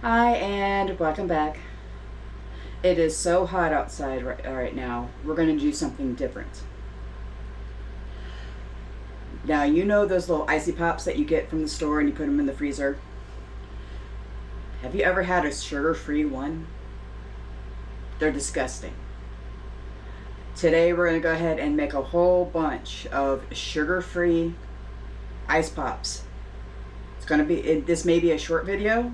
Hi, and welcome back. It is so hot outside right now. We're going to do something different. Now, you know those little icy pops that you get from the store and you put them in the freezer? Have you ever had a sugar-free one? They're disgusting. Today, we're going to go ahead and make a whole bunch of sugar-free ice pops. It's going to be, this may be a short video,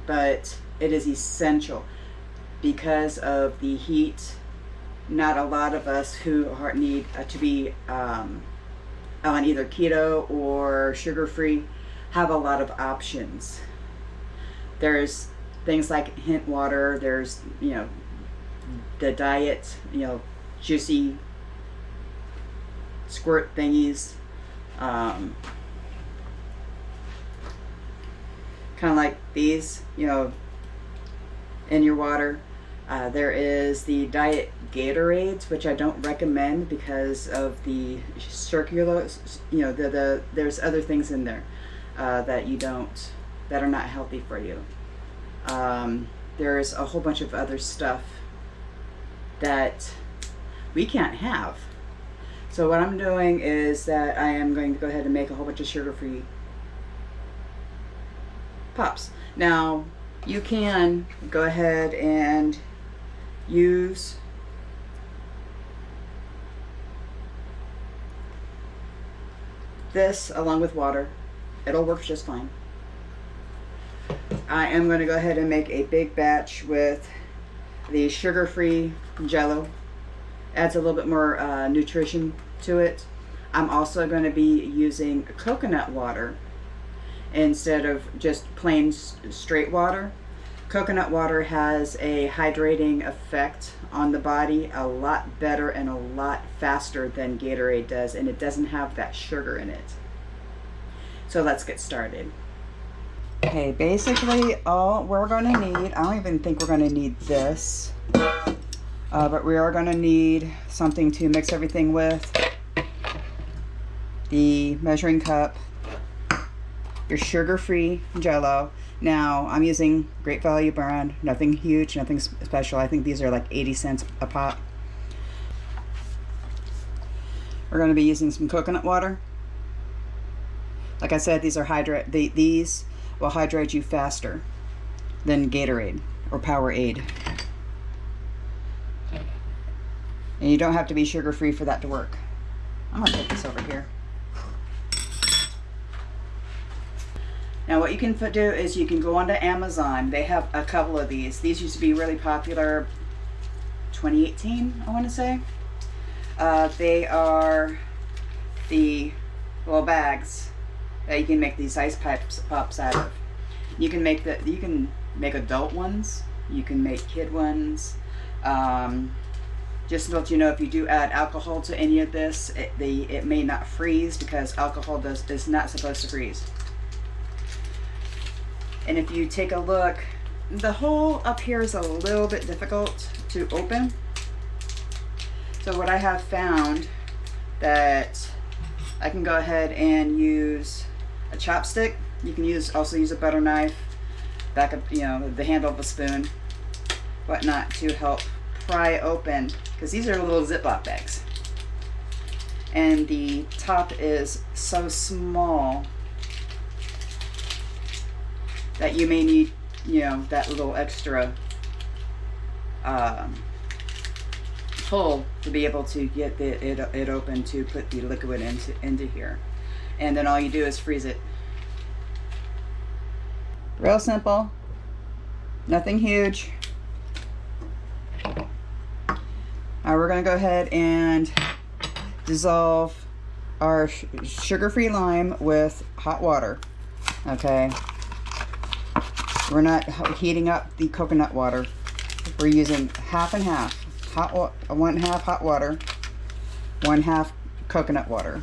but it is essential because of the heat. Not a lot of us who need to be on either keto or sugar-free have a lot of options. There's things like hint water. There's, the diet, juicy squirt thingies. Kind of like these, in your water. There is the diet Gatorades, which I don't recommend because of the circular, there's other things in there that are not healthy for you. There's a whole bunch of other stuff that we can't have. So what I'm doing is that I am going to go ahead and make a whole bunch of sugar-free pops. Now, you can go ahead and use this along with water. It'll work just fine. I am going to go ahead and make a big batch with the sugar-free Jello. Adds a little bit more nutrition to it. I'm also going to be using coconut water instead of just plain straight water. Coconut water has a hydrating effect on the body a lot better and a lot faster than Gatorade does, and it doesn't have that sugar in it. So let's get started. Okay, basically all we're going to need, I don't even think we're going to need this, but we are going to need something to mix everything with. The measuring cup, your sugar-free Jello. Now, I'm using Great Value brand, nothing huge, nothing special. I think these are like 80 cents a pop. We're going to be using some coconut water. Like I said, these will hydrate you faster than Gatorade or Powerade. And you don't have to be sugar-free for that to work. I'm going to put this over here. Now what you can do is you can go onto Amazon. They have a couple of these. These used to be really popular 2018, I want to say. They are the little bags that you can make these ice pops out of. You can make adult ones. You can make kid ones. Just to let you know, if you do add alcohol to any of this, it may not freeze because alcohol is not supposed to freeze. And if you take a look, the hole up here is a little bit difficult to open. So what I have found that I can go ahead and use a chopstick. You can also use a butter knife, back up, the handle of a spoon, whatnot, to help pry open, because these are little Ziploc bags. And the top is so small that you may need, that little extra pull to be able to get it open to put the liquid into here. And then all you do is freeze it. Real simple, nothing huge. Now we're going to go ahead and dissolve our sugar-free lime with hot water. Okay. We're not heating up the coconut water. We're using half and half. 1/2 hot water, 1/2 coconut water.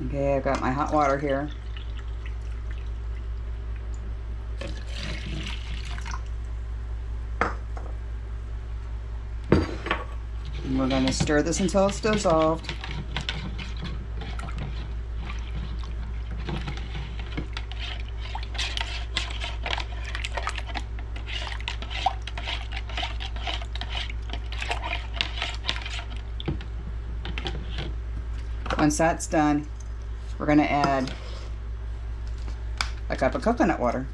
Okay, I've got my hot water here. And we're going to stir this until it's dissolved. Once that's done, we're going to add a cup of coconut water.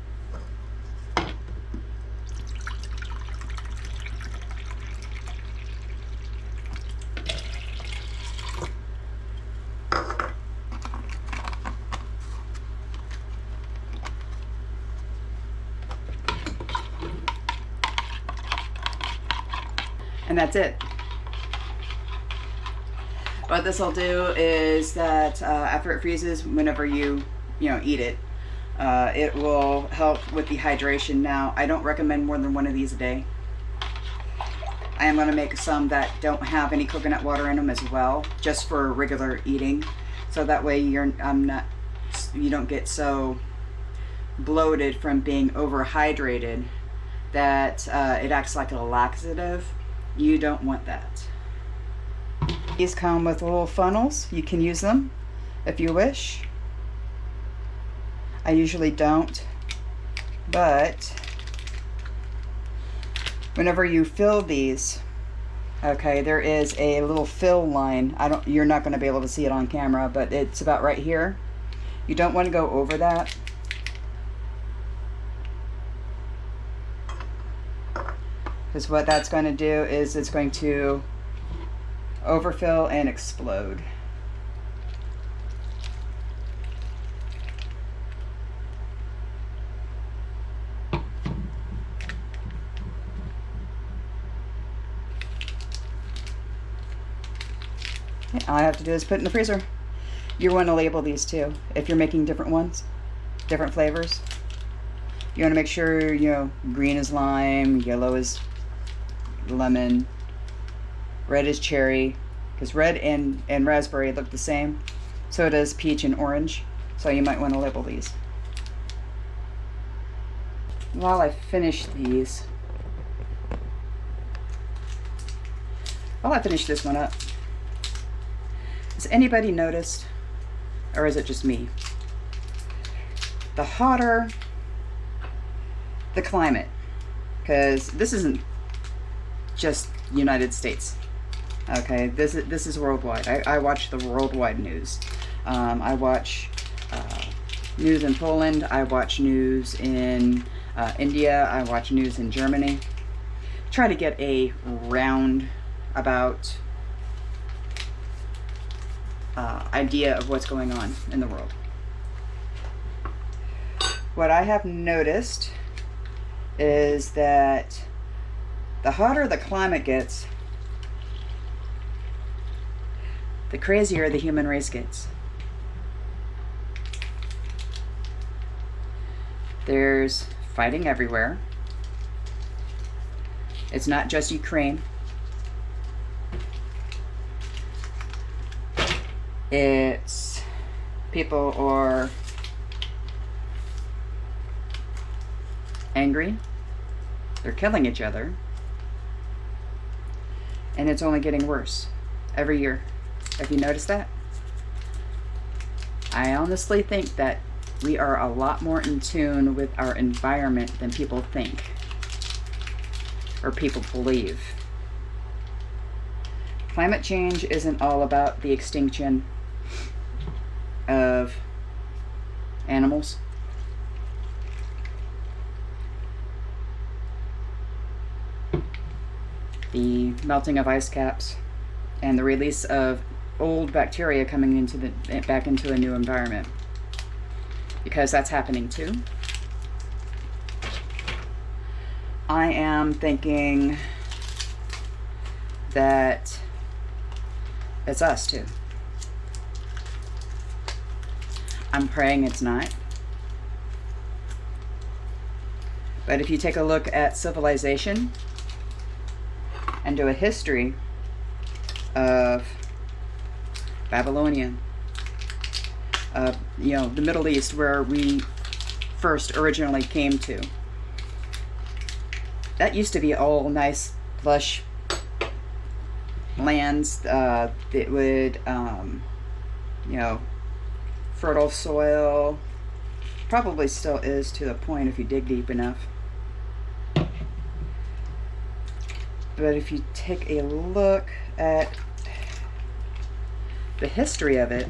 And that's it. What this will do is that after it freezes, whenever you eat it, it will help with dehydration. Now, I don't recommend more than one of these a day. I am going to make some that don't have any coconut water in them as well, just for regular eating, so that way you don't get so bloated from being overhydrated that it acts like a laxative. You don't want that. These come with little funnels. You can use them if you wish. I usually don't, but whenever you fill these, okay, there is a little fill line. You're not going to be able to see it on camera, but it's about right here. You don't want to go over that. Because what that's going to do is it's going to overfill and explode. All I have to do is put it in the freezer. You want to label these too. If you're making different ones, different flavors, you want to make sure, green is lime, yellow is lemon, red is cherry, because red and raspberry look the same. So does peach and orange. So you might want to label these. While I finish this one up, has anybody noticed, or is it just me? The hotter the climate, because this isn't just United States. Okay, this is worldwide. I watch the worldwide news. I watch news in Poland. I watch news in India. I watch news in Germany. Try to get a round about idea of what's going on in the world. What I have noticed is that the hotter the climate gets, the crazier the human race gets. There's fighting everywhere. It's not just Ukraine. It's people are angry. They're killing each other. And it's only getting worse every year. Have you noticed that? I honestly think that we are a lot more in tune with our environment than people think or people believe. Climate change isn't all about the extinction of animals. The melting of ice caps and the release of old bacteria coming into back into a new environment, because that's happening too. I am thinking that it's us too. I'm praying it's not. But if you take a look at civilization and do a history of Babylonia, the Middle East, where we first originally came to, that used to be all nice, lush lands that would, fertile soil. Probably still is to the point if you dig deep enough. But if you take a look at the history of it,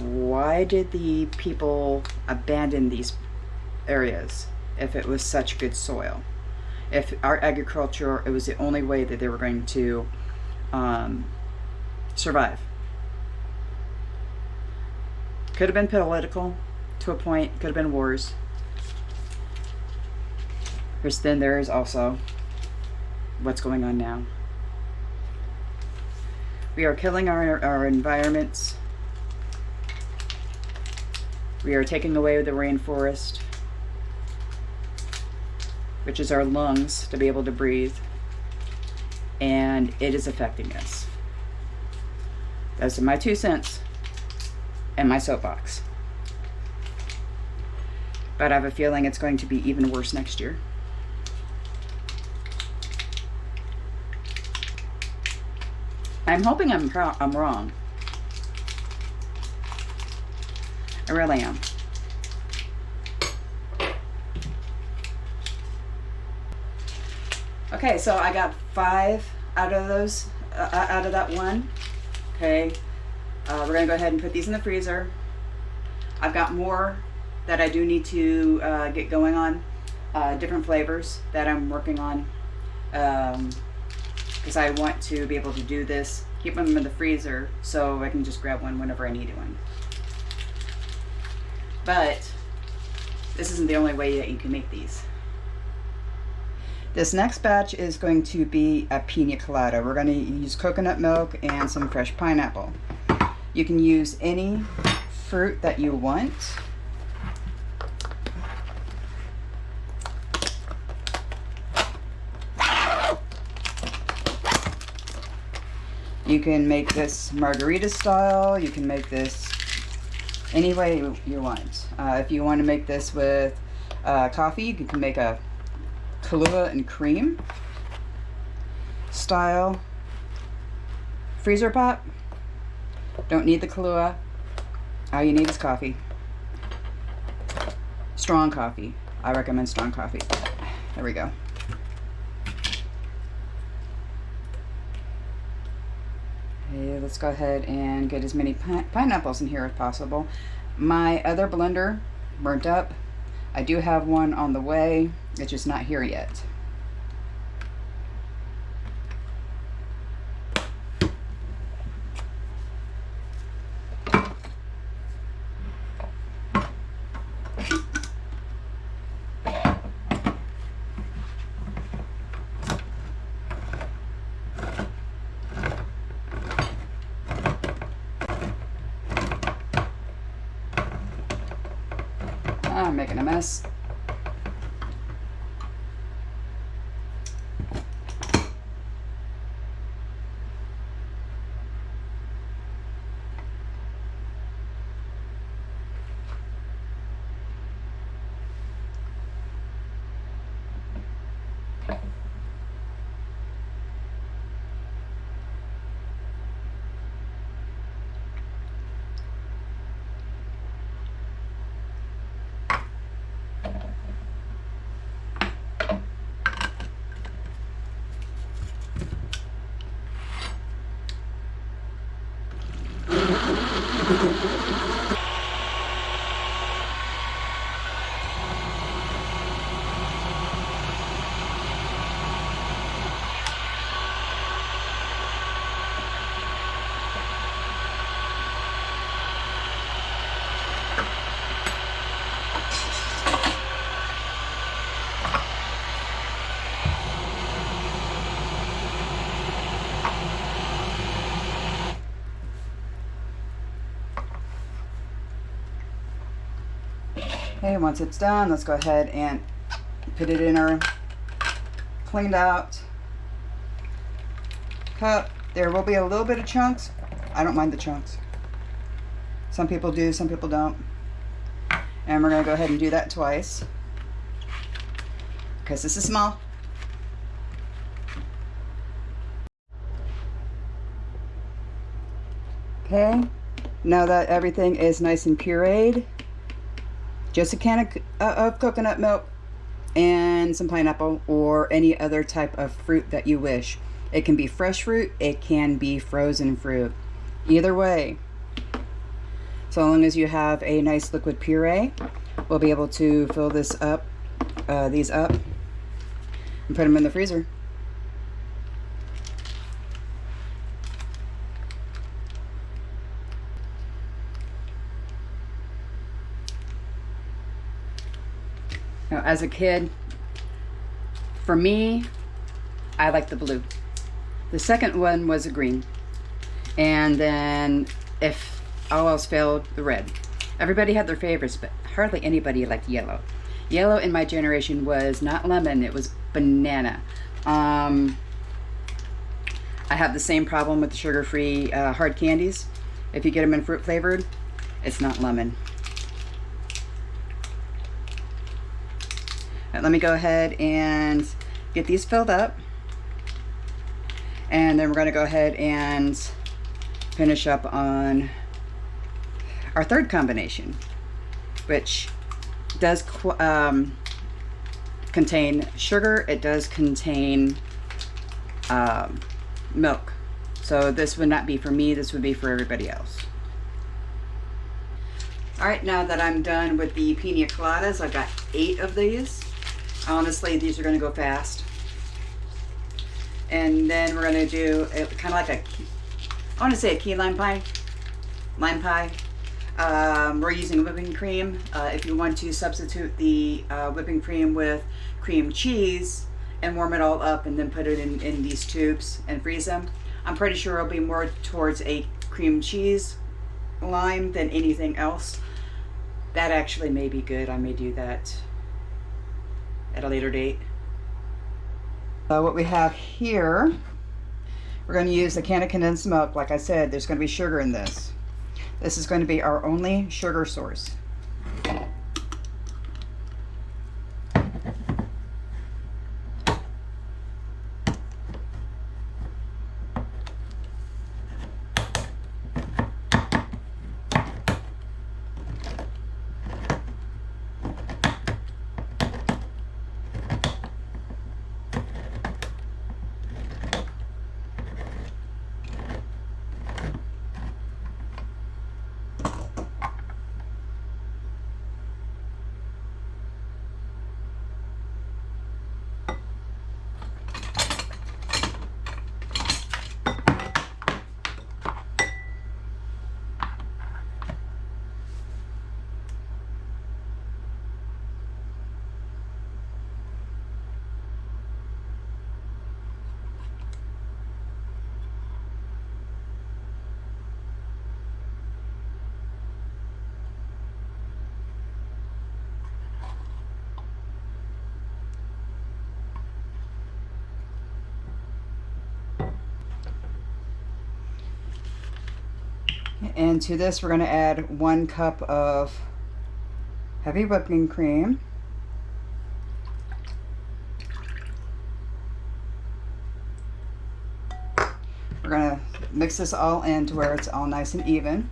why did the people abandon these areas if it was such good soil? If our agriculture, it was the only way that they were going to survive. Could have been political to a point, could have been wars. Then there is also what's going on now. We are killing our environments. We are taking away the rainforest, which is our lungs to be able to breathe, and it is affecting us. Those are my 2 cents and my soapbox. But I have a feeling it's going to be even worse next year. I'm hoping I'm wrong. I really am. Okay, so I got 5 out of those, out of that one. Okay, we're gonna go ahead and put these in the freezer. I've got more that I do need to get going on, different flavors that I'm working on, because I want to be able to do this, keep them in the freezer so I can just grab one whenever I need one. But this isn't the only way that you can make these. This next batch is going to be a pina colada. We're going to use coconut milk and some fresh pineapple. You can use any fruit that you want. You can make this margarita style. You can make this any way you want. If you want to make this with coffee, you can make a Kahlua and cream style freezer pop. Don't need the Kahlua. All you need is coffee. Strong coffee. I recommend strong coffee. There we go. Okay, let's go ahead and get as many pineapples in here as possible. My other blender burnt up. I do have one on the way. It's just not here yet. I'm making a mess. Okay, once it's done, let's go ahead and put it in our cleaned out cup. There will be a little bit of chunks. I don't mind the chunks. Some people do, some people don't. And we're going to go ahead and do that twice, because this is small. Okay, now that everything is nice and pureed, just a can of coconut milk and some pineapple or any other type of fruit that you wish. It can be fresh fruit, it can be frozen fruit. Either way, so long as you have a nice liquid puree, we'll be able to fill this up, these up, and put them in the freezer. Now, as a kid, for me, I like the blue. The second one was a green. And then if all else failed, the red. Everybody had their favorites, but hardly anybody liked yellow. Yellow in my generation was not lemon, it was banana. I have the same problem with the sugar-free hard candies. If you get them in fruit flavored, it's not lemon. Let me go ahead and get these filled up, and then we're going to go ahead and finish up on our third combination, which does contain sugar. It does contain milk, so this would not be for me, this would be for everybody else. Alright, now that I'm done with the pina coladas, I've got 8 of these. Honestly, these are going to go fast. And then we're going to do kind of like I want to say a key lime pie. We're using whipping cream. If you want to substitute the whipping cream with cream cheese and warm it all up and then put it in these tubes and freeze them, I'm pretty sure it'll be more towards a cream cheese lime than anything else. That actually may be good. I may do that at a later date. What we have here, we're going to use a can of condensed milk. Like I said, there's going to be sugar in this. This is going to be our only sugar source. And to this, we're going to add 1 cup of heavy whipping cream. We're going to mix this all in to where it's all nice and even.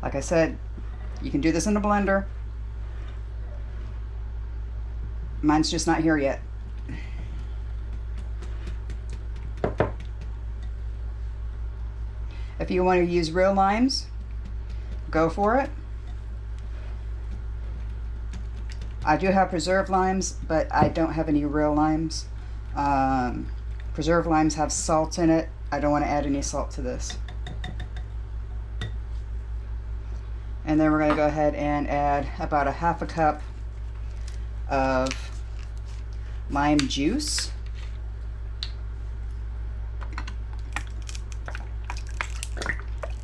Like I said, you can do this in a blender. Mine's just not here yet. If you want to use real limes, go for it. I do have preserved limes, but I don't have any real limes. Preserved limes have salt in it. I don't want to add any salt to this. And then we're going to go ahead and add about 1/2 cup of lime juice.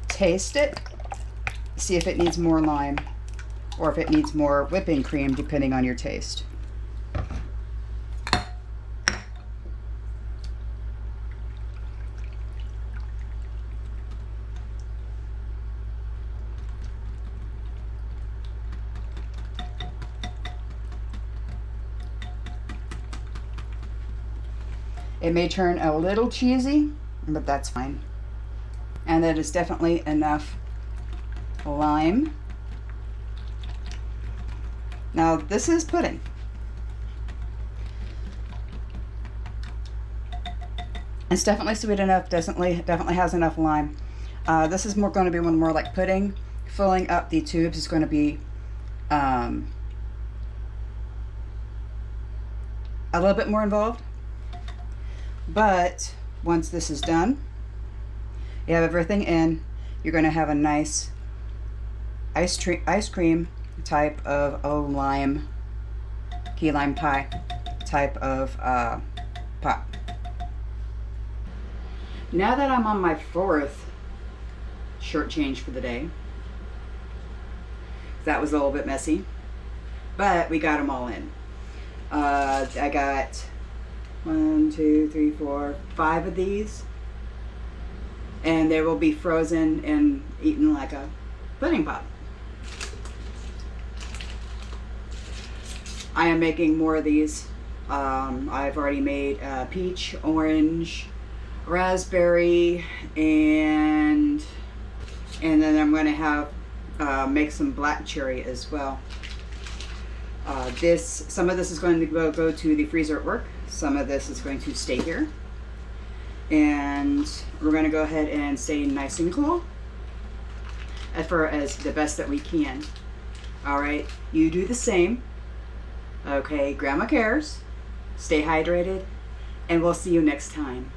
Taste it, see if it needs more lime or if it needs more whipping cream, depending on your taste. It may turn a little cheesy, but that's fine. And that is definitely enough lime. Now this is pudding. It's definitely sweet enough, definitely has enough lime. This is going to be one more like pudding. Filling up the tubes is going to be a little bit more involved. But once this is done, you have everything in, you're going to have a nice ice cream type of key lime pie type of pop. Now that I'm on my 4th short change for the day, that was a little bit messy, but we got them all in. I got 1, 2, 3, 4, 5 of these, and they will be frozen and eaten like a pudding pop. I am making more of these. I've already made peach, orange, raspberry, and then I'm going to have make some black cherry as well. Some of this is going to go to the freezer at work. Some of this is going to stay here, and we're going to go ahead and stay nice and cool as the best that we can. All right, you do the same. Okay, Grandma cares. Stay hydrated, and we'll see you next time.